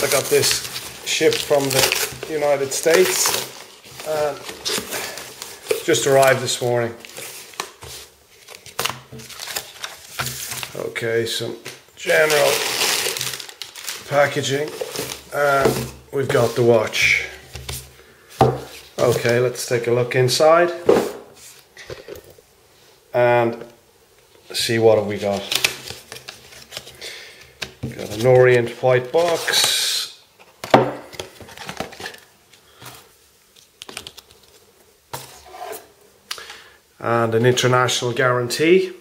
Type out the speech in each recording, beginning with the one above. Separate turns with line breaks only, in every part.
I got this shipped from the United States and just arrived this morning. Okay, some general packaging, and we've got the watch. Okay, let's take a look inside and see what have we got. Got an Orient white box, and an international guarantee,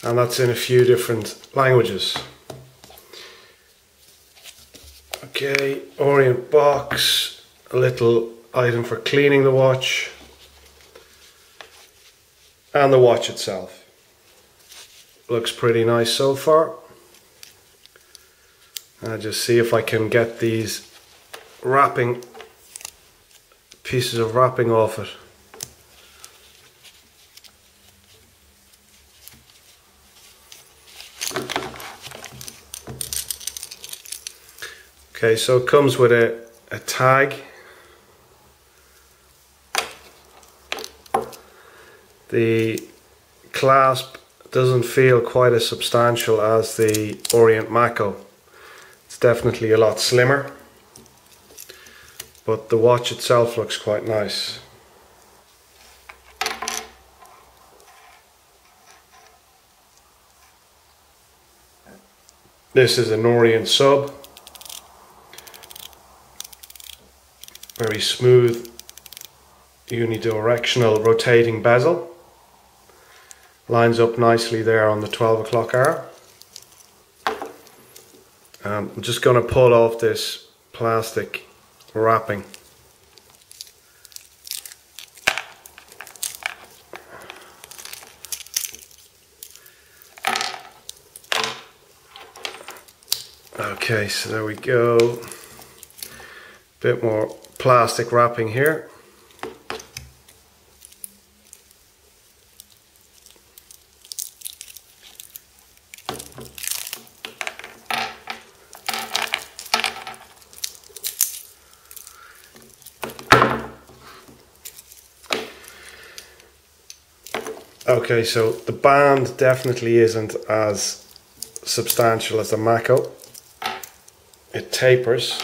and that's in a few different languages. Okay, Orient box, a little item for cleaning the watch, and the watch itself. Looks pretty nice so far. I'll just see if I can get these pieces of wrapping off it. Okay, so it comes with a tag. The clasp doesn't feel quite as substantial as the Orient Mako. It's definitely a lot slimmer, but the watch itself looks quite nice. This is an Orient sub. Very smooth unidirectional rotating bezel. Lines up nicely there on the 12 o'clock hour. I'm just going to pull off this plastic wrapping. Okay, so there we go. Bit more plastic wrapping here. Okay, so the band definitely isn't as substantial as the Mako. It tapers.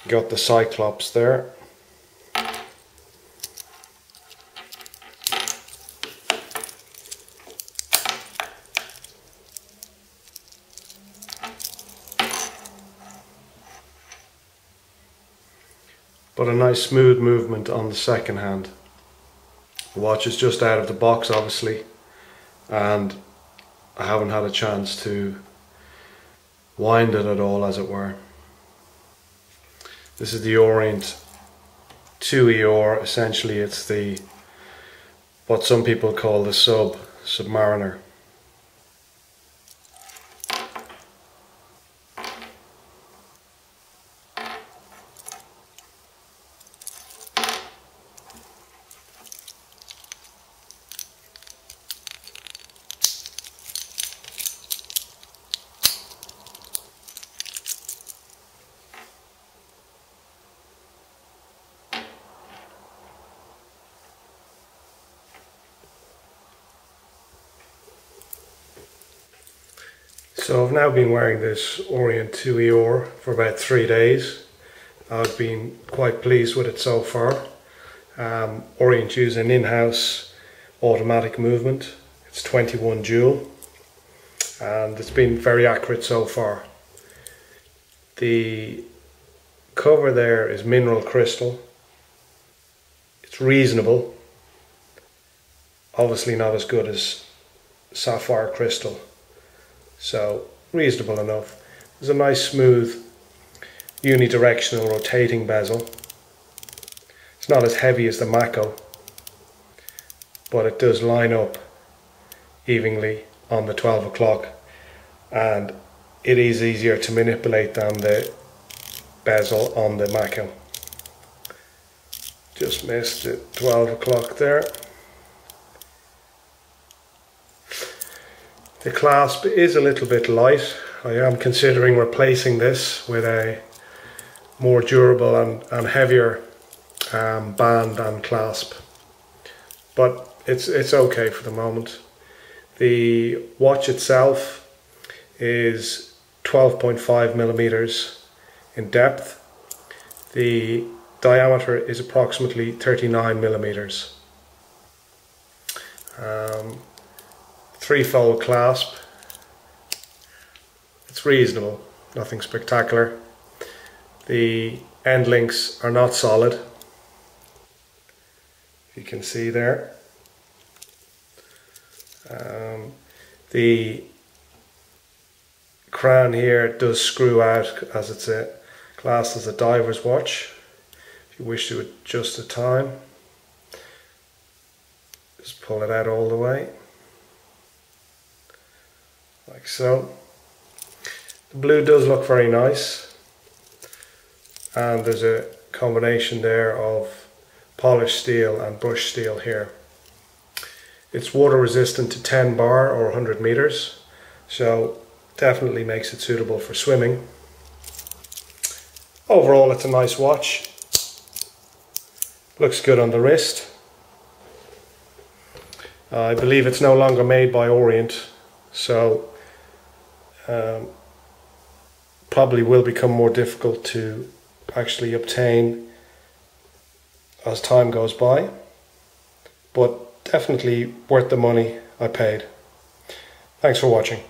Got the Cyclops there. But a nice smooth movement on the second hand. The watch is just out of the box obviously, and I haven't had a chance to wind it at all, as it were. This is the Orient 2ER. Essentially it's the what some people call the Submariner. So I've now been wearing this Orient 2ER for about 3 days. I've been quite pleased with it so far. Orient use an in-house automatic movement. It's 21 joule and it's been very accurate so far. The cover there is mineral crystal. It's reasonable. Obviously not as good as sapphire crystal. So reasonable enough. There's a nice smooth unidirectional rotating bezel. It's not as heavy as the Mako, but it does line up evenly on the 12 o'clock, and it is easier to manipulate than the bezel on the Mako. Just missed it, 12 o'clock there. The clasp is a little bit light. I am considering replacing this with a more durable and heavier band and clasp, but it's okay for the moment. The watch itself is 12.5 millimeters in depth. The diameter is approximately 39 millimeters. Three-fold clasp. It's reasonable, nothing spectacular. The end links are not solid. You can see there. The crown here does screw out as it's classed as a diver's watch. If you wish to adjust the time, just pull it out all the way, like so. The blue does look very nice, and there's a combination there of polished steel and brushed steel here. It's water resistant to 10 bar or 100 meters, so definitely makes it suitable for swimming. Overall, it's a nice watch. Looks good on the wrist. I believe it's no longer made by Orient, so probably will become more difficult to actually obtain as time goes by, but definitely worth the money I paid. Thanks for watching.